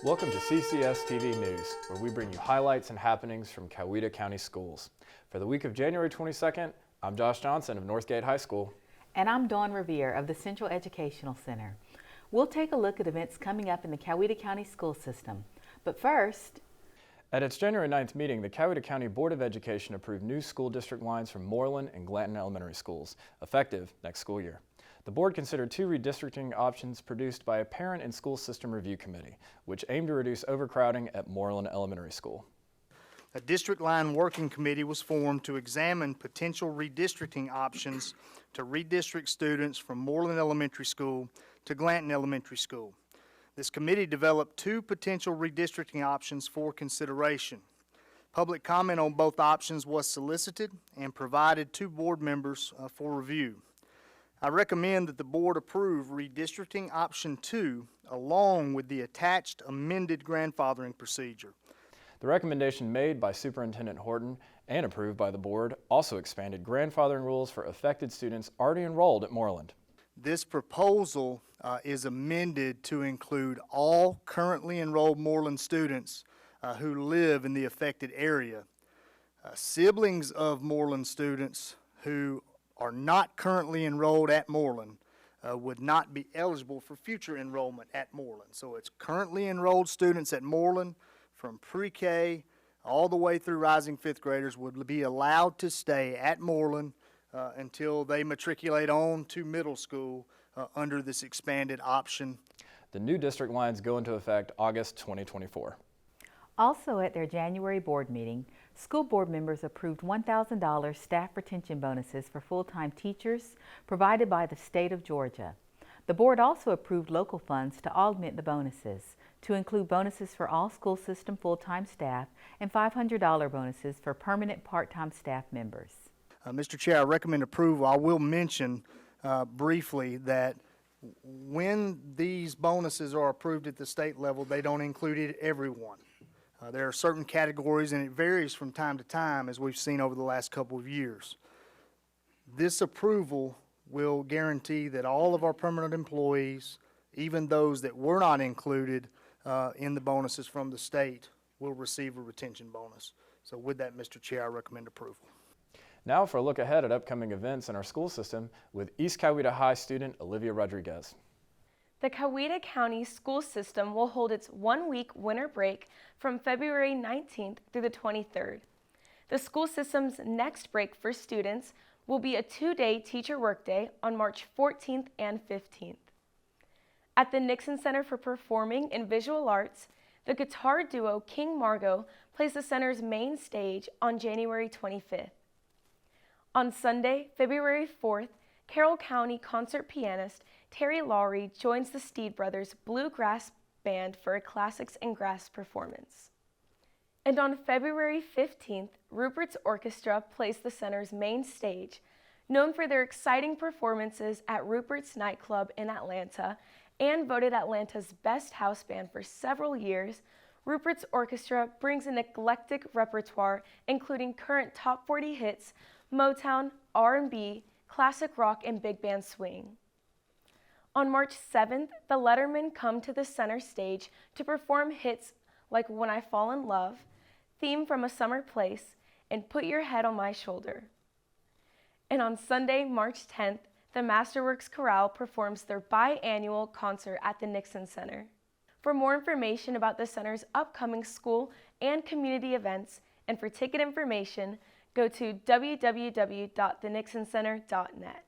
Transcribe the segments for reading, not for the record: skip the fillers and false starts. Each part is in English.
Welcome to CCS-TV News, where we bring you highlights and happenings from Coweta County Schools. For the week of January 22nd, I'm Josh Johnson of Northgate High School. And I'm Dawn Revere of the Central Educational Center. We'll take a look at events coming up in the Coweta County school system. But first, at its January 9th meeting, the Coweta County Board of Education approved new school district lines for Moreland and Glanton Elementary Schools, effective next school year. The board considered two redistricting options produced by a parent and school system review committee, which aimed to reduce overcrowding at Moreland Elementary School. A district line working committee was formed to examine potential redistricting options to redistrict students from Moreland Elementary School to Glanton Elementary School. This committee developed two potential redistricting options for consideration. Public comment on both options was solicited and provided to board members for review. I recommend that the board approve redistricting option 2 along with the attached amended grandfathering procedure. The recommendation made by Superintendent Horton and approved by the board also expanded grandfathering rules for affected students already enrolled at Moreland. This proposal is amended to include all currently enrolled Moreland students who live in the affected area. Siblings of Moreland students who are not currently enrolled at Moreland would not be eligible for future enrollment at Moreland. So it's currently enrolled students at Moreland from pre-K all the way through rising fifth graders would be allowed to stay at Moreland until they matriculate on to middle school under this expanded option. The new district lines go into effect August 2024. Also at their January board meeting, school board members approved $1,000 staff retention bonuses for full-time teachers provided by the state of Georgia. The board also approved local funds to augment the bonuses, to include bonuses for all school system full-time staff and $500 bonuses for permanent part-time staff members. Mr. Chair, I recommend approval. I will mention briefly that when these bonuses are approved at the state level, they don't include everyone. There are certain categories, and it varies from time to time, as we've seen over the last couple of years. This approval will guarantee that all of our permanent employees, even those that were not included in the bonuses from the state, will receive a retention bonus. So with that, Mr. Chair, I recommend approval. Now for a look ahead at upcoming events in our school system with East Coweta High student Olivia Rodriguez. The Coweta County school system will hold its one-week winter break from February 19th through the 23rd. The school system's next break for students will be a two-day teacher workday on March 14th and 15th. At the Nixon Center for Performing and Visual Arts, the guitar duo King Margot plays the center's main stage on January 25th. On Sunday, February 4th, Carroll County concert pianist Terry Lowry joins the Steed Brothers Bluegrass Band for a Classics and Grass performance. And on February 15th, Rupert's Orchestra plays the center's main stage. Known for their exciting performances at Rupert's Nightclub in Atlanta and voted Atlanta's best house band for several years, Rupert's Orchestra brings an eclectic repertoire including current top 40 hits, Motown, R&B, classic rock, and big band swing. On March 7th, the Lettermen come to the center stage to perform hits like When I Fall in Love, Theme from a Summer Place, and Put Your Head on My Shoulder. And on Sunday, March 10th, the Masterworks Chorale performs their biannual concert at the Nixon Center. For more information about the center's upcoming school and community events, and for ticket information, go to www.thenixoncenter.net.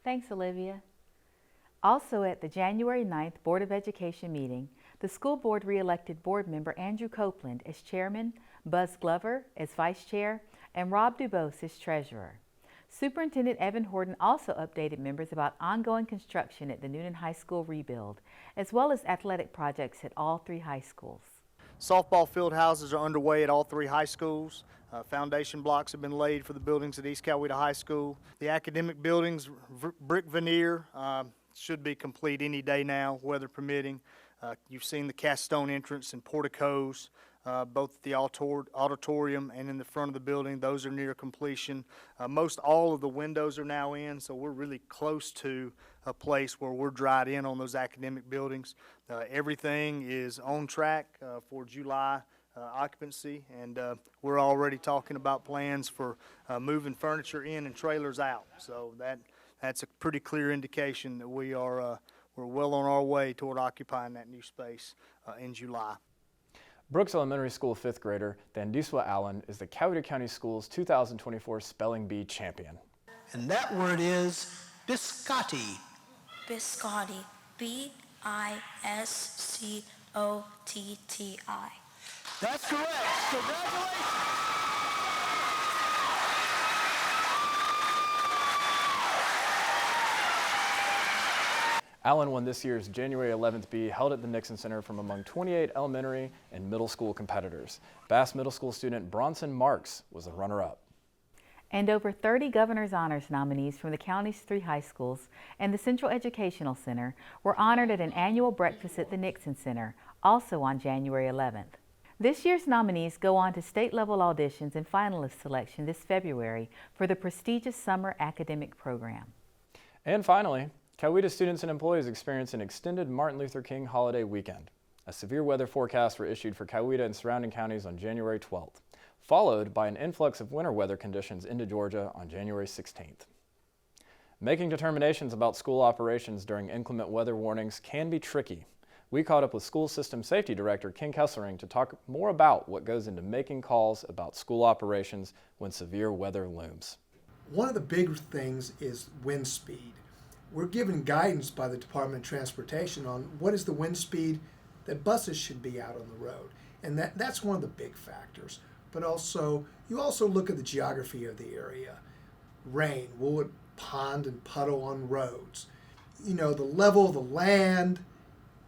Thanks, Olivia. Also at the January 9th Board of Education meeting, the school board re-elected board member Andrew Copeland as chairman, Buzz Glover as vice chair, and Rob Dubose as treasurer. Superintendent Evan Horton also updated members about ongoing construction at the Noonan High School rebuild, as well as athletic projects at all three high schools. Softball field houses are underway at all three high schools. Foundation blocks have been laid for the buildings at East Coweta High School. The academic buildings, brick veneer, should be complete any day now, weather permitting. You've seen the cast stone entrance and porticos. both the auditorium and in the front of the building. Those are near completion. Most all of the windows are now in, so we're really close to a place where we're dried in on those academic buildings. Everything is on track for July occupancy, and we're already talking about plans for moving furniture in and trailers out. So that's a pretty clear indication that we're well on our way toward occupying that new space in July. Brooks Elementary School 5th grader Danduswa Allen is the Coweta County Schools 2024 Spelling Bee champion. And that word is biscotti. Biscotti. B-I-S-C-O-T-T-I. That's correct. Congratulations. Allen won this year's January 11th Bee held at the Nixon Center from among 28 elementary and middle school competitors. Bass Middle School student Bronson Marks was the runner-up. And over 30 Governor's Honors nominees from the county's 3 high schools and the Central Educational Center were honored at an annual breakfast at the Nixon Center, also on January 11th. This year's nominees go on to state-level auditions and finalist selection this February for the prestigious summer academic program. And finally, Coweta students and employees experienced an extended Martin Luther King holiday weekend. A severe weather forecast were issued for Coweta and surrounding counties on January 12th, followed by an influx of winter weather conditions into Georgia on January 16th. Making determinations about school operations during inclement weather warnings can be tricky. We caught up with School System Safety Director Ken Kesselring to talk more about what goes into making calls about school operations when severe weather looms. One of the big things is wind speed. We're given guidance by the Department of Transportation on what is the wind speed that buses should be out on the road. And that's one of the big factors. But also, you also look at the geography of the area. Rain, will it pond and puddle on roads? You know, the level of the land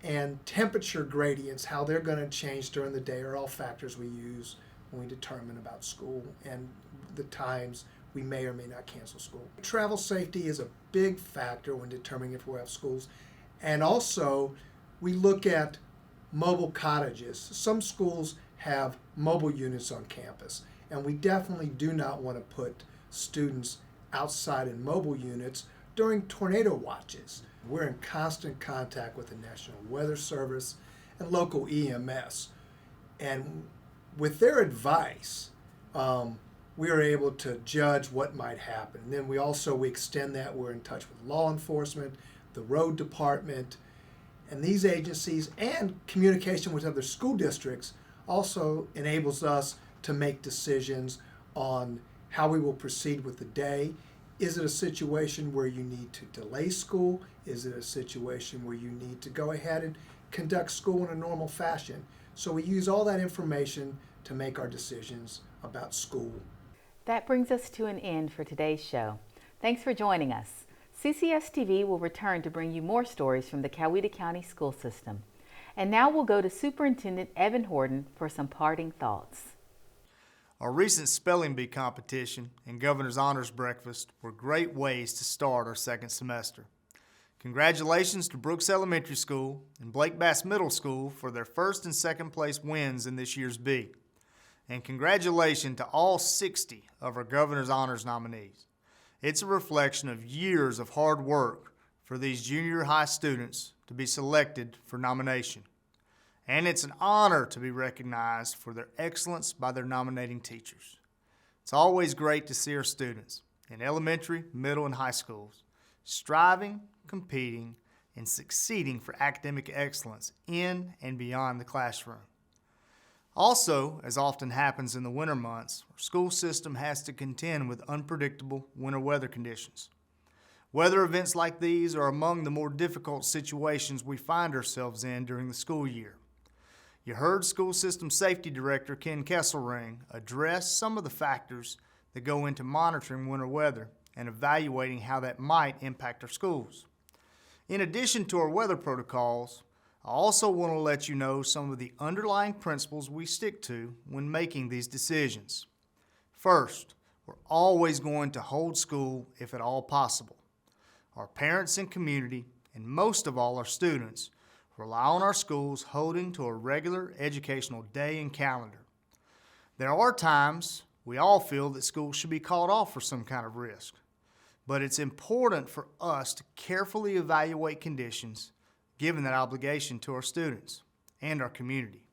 and temperature gradients, how they're going to change during the day are all factors we use when we determine about school and the times we may or may not cancel school. Travel safety is a big factor when determining if we'll have schools. And also, we look at mobile cottages. Some schools have mobile units on campus, and we definitely do not want to put students outside in mobile units during tornado watches. We're in constant contact with the National Weather Service and local EMS, and with their advice, we are able to judge what might happen. And then we extend that. We're in touch with law enforcement, the road department, and these agencies, and communication with other school districts also enables us to make decisions on how we will proceed with the day. Is it a situation where you need to delay school? Is it a situation where you need to go ahead and conduct school in a normal fashion? So we use all that information to make our decisions about school. That brings us to an end for today's show. Thanks for joining us. CCS-TV will return to bring you more stories from the Coweta County School System. And now we'll go to Superintendent Evan Horton for some parting thoughts. Our recent spelling bee competition and Governor's Honors Breakfast were great ways to start our second semester. Congratulations to Brooks Elementary School and Blake Bass Middle School for their first and second place wins in this year's bee. And congratulations to all 60 of our Governor's Honors nominees. It's a reflection of years of hard work for these junior high students to be selected for nomination. And it's an honor to be recognized for their excellence by their nominating teachers. It's always great to see our students in elementary, middle, and high schools striving, competing, and succeeding for academic excellence in and beyond the classroom. Also, as often happens in the winter months, our school system has to contend with unpredictable winter weather conditions. Weather events like these are among the more difficult situations we find ourselves in during the school year. You heard School System Safety Director Ken Kesselring address some of the factors that go into monitoring winter weather and evaluating how that might impact our schools. In addition to our weather protocols, I also want to let you know some of the underlying principles we stick to when making these decisions. First, we're always going to hold school if at all possible. Our parents and community, and most of all our students, rely on our schools holding to a regular educational day and calendar. There are times we all feel that schools should be called off for some kind of risk, but it's important for us to carefully evaluate conditions given that obligation to our students and our community.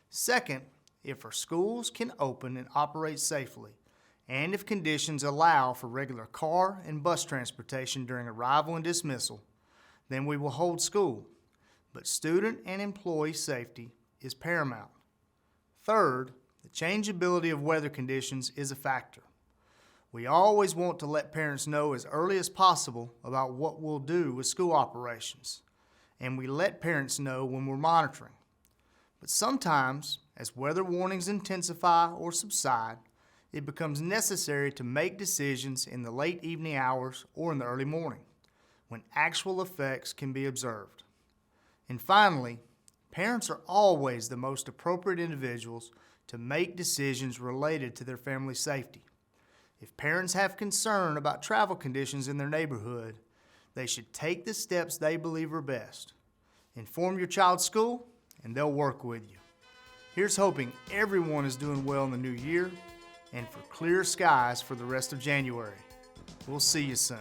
Second, if our schools can open and operate safely, and if conditions allow for regular car and bus transportation during arrival and dismissal, then we will hold school. But student and employee safety is paramount. Third, the changeability of weather conditions is a factor. We always want to let parents know as early as possible about what we'll do with school operations, and we let parents know when we're monitoring. But sometimes, as weather warnings intensify or subside, it becomes necessary to make decisions in the late evening hours or in the early morning, when actual effects can be observed. And finally, parents are always the most appropriate individuals to make decisions related to their family's safety. If parents have concern about travel conditions in their neighborhood, they should take the steps they believe are best. Inform your child's school, and they'll work with you. Here's hoping everyone is doing well in the new year and for clear skies for the rest of January. We'll see you soon.